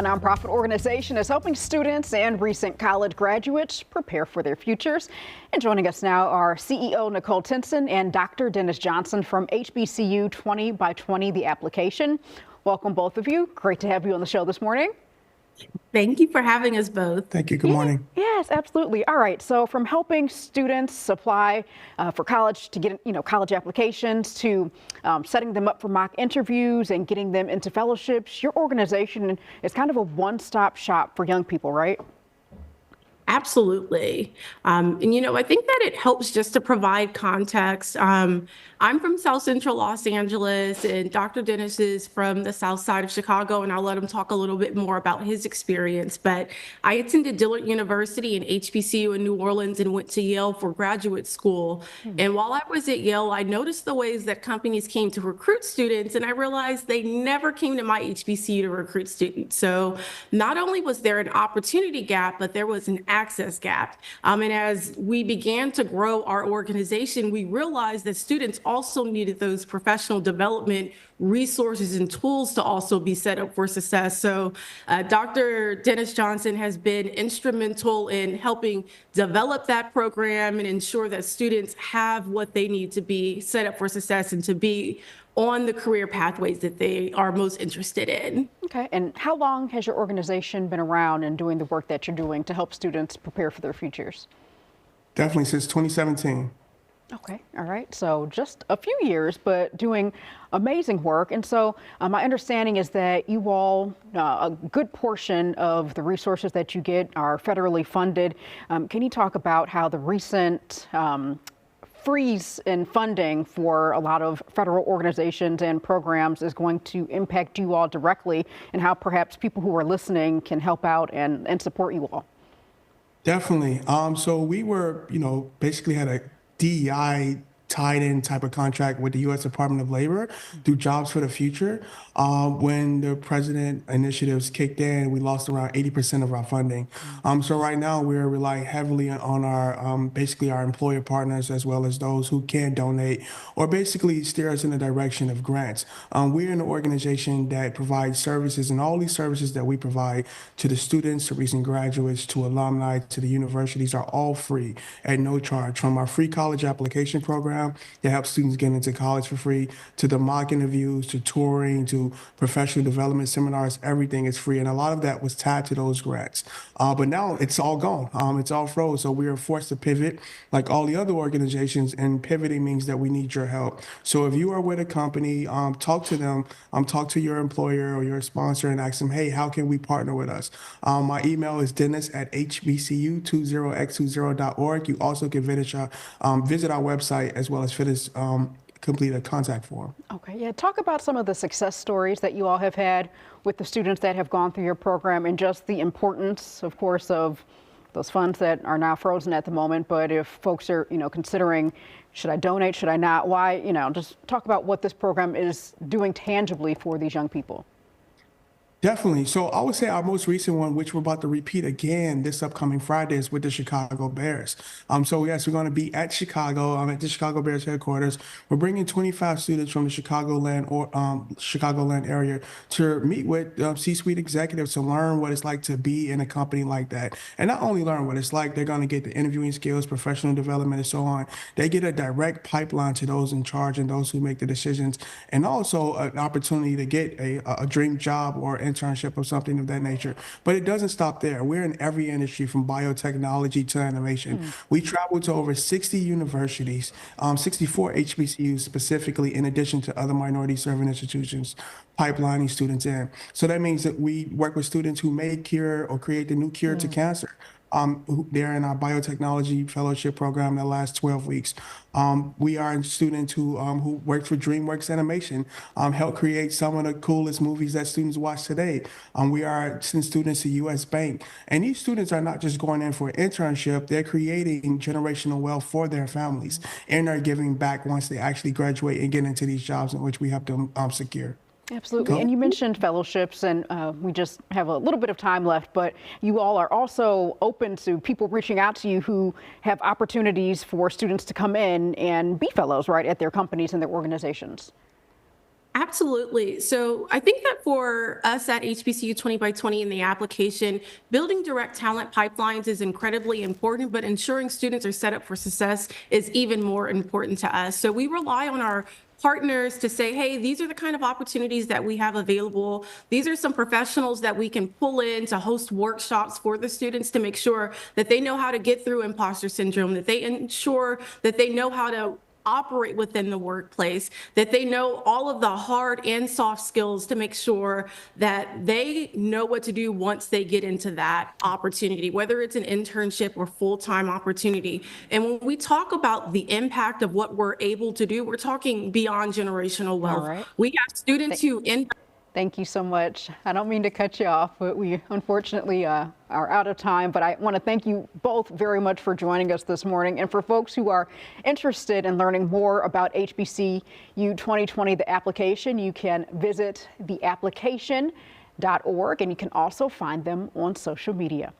A nonprofit organization is helping students and recent college graduates prepare for their futures. And joining us now are CEO Nicole Tinson and Dr. Dennis Johnson from HBCU 20 by 20, the application. Welcome, both of you. Great to have you on the show this morning. Thank you for having us both. Thank you. Good morning. Yes, absolutely. All right. So from helping students apply for college to get, college applications to setting them up for mock interviews and getting them into fellowships, your organization is kind of a one-stop shop for young people, right? Absolutely. I think that it helps just to provide context. I'm from South Central Los Angeles, and Dr. Dennis is from the South Side of Chicago, and I'll let him talk a little bit more about his experience. But I attended Dillard University and HBCU in New Orleans and went to Yale for graduate school. And while I was at Yale, I noticed the ways that companies came to recruit students, and I realized they never came to my HBCU to recruit students. So not only was there an opportunity gap, but there was an access gap. And as we began to grow our organization, we realized that students also needed those professional development resources and tools to also be set up for success. So Dr. Dennis Johnson has been instrumental in helping develop that program and ensure that students have what they need to be set up for success and to be on the career pathways that they are most interested in. Okay. And how long has your organization been around and doing the work that you're doing to help students prepare for their futures? Definitely since 2017. Okay. All right. So just a few years, but doing amazing work. And so my understanding is that you all, a good portion of the resources that you get are federally funded. Can you talk about how the recent freeze in funding for a lot of federal organizations and programs is going to impact you all directly, and how perhaps people who are listening can help out and support you all? Definitely. So we were, basically had a DEI tied in type of contract with the U.S. Department of Labor through Jobs for the Future. When the president initiatives kicked in, we lost around 80% of our funding. So right now we're relying heavily on our basically our employer partners, as well as those who can donate or basically steer us in the direction of grants. We're an organization that provides services, and all these services that we provide to the students, to recent graduates, to alumni, to the universities are all free at no charge. From our free college application program that helps students get into college for free, to the mock interviews, to touring, to professional development seminars, everything is free. And a lot of that was tied to those grants. But now it's all gone. It's all froze. So we are forced to pivot like all the other organizations, and pivoting means that we need your help. So if you are with a company, talk to them, talk to your employer or your sponsor and ask them, hey, how can we partner with us? My email is dennis@hbcu20x20.org. You also can visit our website as well as complete a contact form. Okay, yeah. Talk about some of the success stories that you all have had with the students that have gone through your program, and just the importance, of course, of those funds that are now frozen at the moment. But if folks are, considering, should I donate, should I not? Why, just talk about what this program is doing tangibly for these young people. Definitely. So I would say our most recent one, which we're about to repeat again this upcoming Friday, is with the Chicago Bears. So yes, we're going to be at Chicago. I'm at the Chicago Bears headquarters. We're bringing 25 students from the Chicagoland area to meet with C-suite executives to learn what it's like to be in a company like that. And not only learn what it's like, they're going to get the interviewing skills, professional development, and so on. They get a direct pipeline to those in charge and those who make the decisions, and also an opportunity to get a dream job or internship or something of that nature. But it doesn't stop there. We're in every industry, from biotechnology to animation. We travel to over 60 universities, 64 HBCUs specifically, in addition to other minority serving institutions pipelining students in. So that means that we work with students who may cure or create the new cure to cancer. They're in our biotechnology fellowship program that lasts 12 weeks. We are students who work for DreamWorks Animation, help create some of the coolest movies that students watch today. We are students at US Bank. And these students are not just going in for an internship, they're creating generational wealth for their families, and are giving back once they actually graduate and get into these jobs in which we help them secure. Absolutely. And you mentioned fellowships, and we just have a little bit of time left, but you all are also open to people reaching out to you who have opportunities for students to come in and be fellows, right, at their companies and their organizations. Absolutely. So I think that for us at HBCU 20 by 20 in the application, building direct talent pipelines is incredibly important, but ensuring students are set up for success is even more important to us. So we rely on our partners to say, hey, these are the kind of opportunities that we have available. These are some professionals that we can pull in to host workshops for the students to make sure that they know how to get through imposter syndrome, that they ensure that they know how to operate within the workplace, that they know all of the hard and soft skills to make sure that they know what to do once they get into that opportunity, whether it's an internship or full-time opportunity. And when we talk about the impact of what we're able to do, we're talking beyond generational wealth. right. We have students who Thank you so much. I don't mean to cut you off, but we unfortunately are out of time. But I want to thank you both very much for joining us this morning. And for folks who are interested in learning more about HBCU 2020, the application, you can visit theapplication.org, and you can also find them on social media.